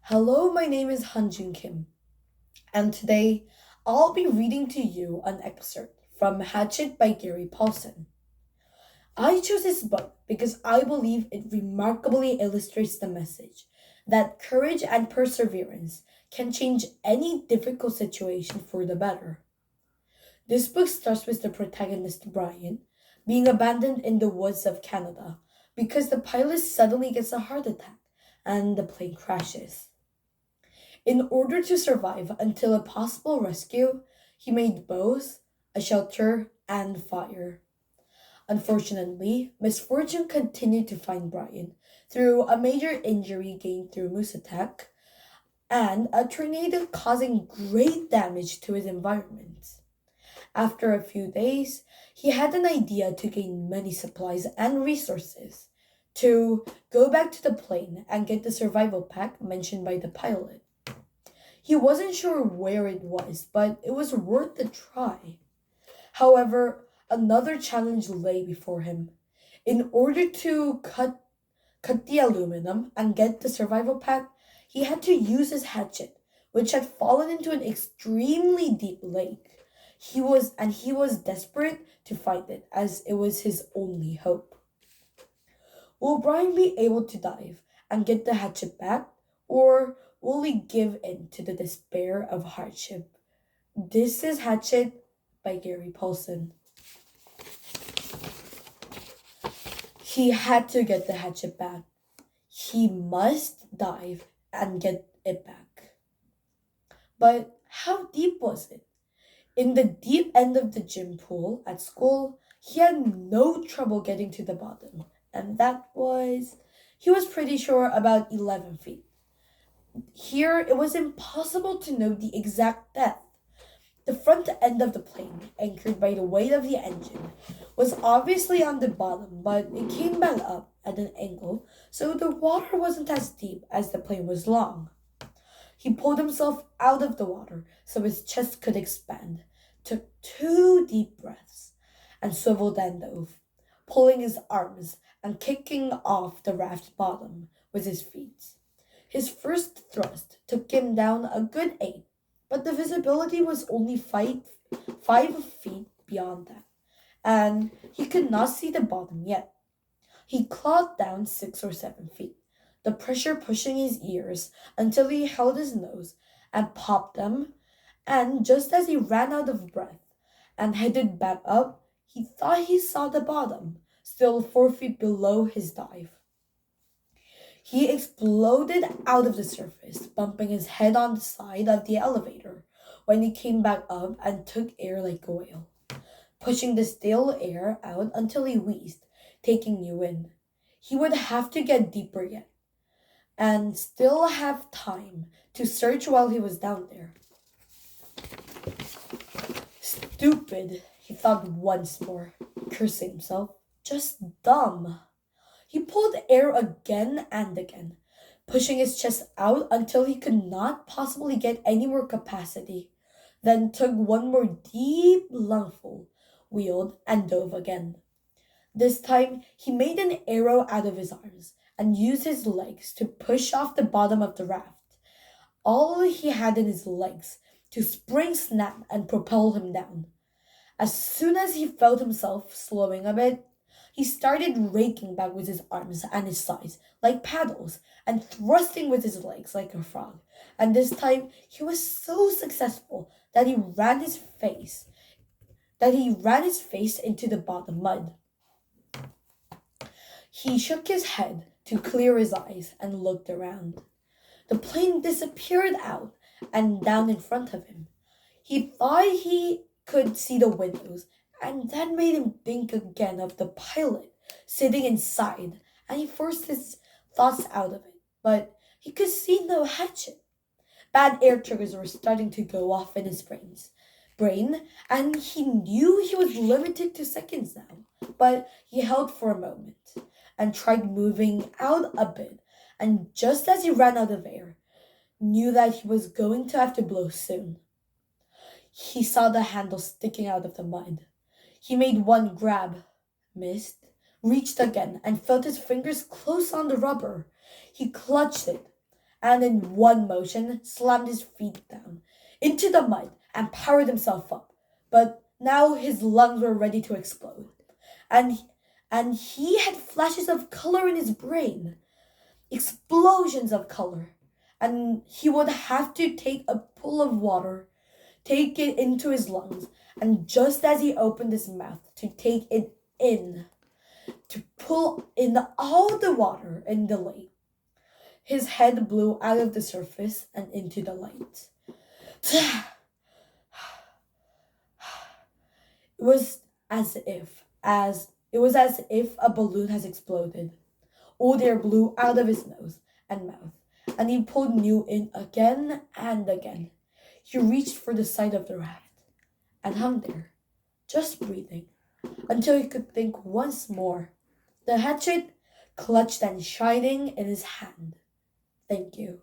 Hello, my name is Hanjun Kim, and today I'll be reading to you an excerpt from Hatchet by Gary Paulsen. I chose this book because I believe it remarkably illustrates the message that courage and perseverance can change any difficult situation for the better. This book starts with the protagonist Brian being abandoned in the woods of Canada because the pilot suddenly gets a heart attack and the plane crashes. In order to survive until a possible rescue, he made both a shelter and fire. Unfortunately, misfortune continued to find Brian through a major injury gained through moose attack and a tornado causing great damage to his environment. After a few days, he had an idea to gain many supplies and resources to go back to the plane and get the survival pack mentioned by the pilot. He wasn't sure where it was, but it was worth a try. However, another challenge lay before him. In order to cut the aluminum and get the survival pack, he had to use his hatchet, which had fallen into an extremely deep lake. He was desperate to find it, as it was his only hope. Will Brian be able to dive and get the hatchet back, or will he give in to the despair of hardship? This is Hatchet by Gary Paulsen. He had to get the hatchet back. He must dive and get it back. But how deep was it? In the deep end of the gym pool at school, he had no trouble getting to the bottom, and he was pretty sure about 11 feet. Here, it was impossible to know the exact depth. The front end of the plane, anchored by the weight of the engine, was obviously on the bottom, but it came back up at an angle, so the water wasn't as deep as the plane was long. He pulled himself out of the water so his chest could expand, took two deep breaths, and swiveled and dove, pulling his arms and kicking off the raft's bottom with his feet. His first thrust took him down a good 8, but the visibility was only 5 feet beyond that, and he could not see the bottom yet. He clawed down 6 or 7 feet, the pressure pushing his ears until he held his nose and popped them, and just as he ran out of breath and headed back up, he thought he saw the bottom, still 4 feet below his dive. He exploded out of the surface, bumping his head on the side of the elevator when he came back up and took air like a whale, pushing the stale air out until he wheezed, taking new wind. He would have to get deeper yet, and still have time to search while he was down there. Stupid, he thought once more, cursing himself. Just dumb. He pulled air again and again, pushing his chest out until he could not possibly get any more capacity, then took one more deep lungful, wheeled, and dove again. This time, he made an arrow out of his arms and used his legs to push off the bottom of the raft. All he had in his legs to spring snap and propel him down. As soon as he felt himself slowing a bit, he started raking back with his arms and his sides like paddles and thrusting with his legs like a frog. And this time he was so successful that he ran his face into the bottom mud. He shook his head to clear his eyes and looked around. The plane disappeared out and down in front of him. He thought he could see the windows, and that made him think again of the pilot sitting inside, and he forced his thoughts out of it. But he could see no hatchet. Bad air triggers were starting to go off in his brain, and he knew he was limited to seconds now. But he held for a moment and tried moving out a bit, and just as he ran out of air, knew that he was going to have to blow soon. He saw the handle sticking out of the mud. He made one grab, missed, reached again, and felt his fingers close on the rubber. He clutched it and in one motion slammed his feet down into the mud and powered himself up. But now his lungs were ready to explode, and and he had flashes of color in his brain, explosions of color, and he would have to take a pull of water, take it into his lungs, and just as he opened his mouth to take it in, to pull in all the water in the lake, his head blew out of the surface and into the light. It was as if a balloon has exploded. Old air blew out of his nose and mouth, and he pulled new in again and again. He reached for the side of the raft and hung there, just breathing, until he could think once more. The hatchet clutched and shining in his hand. Thank you.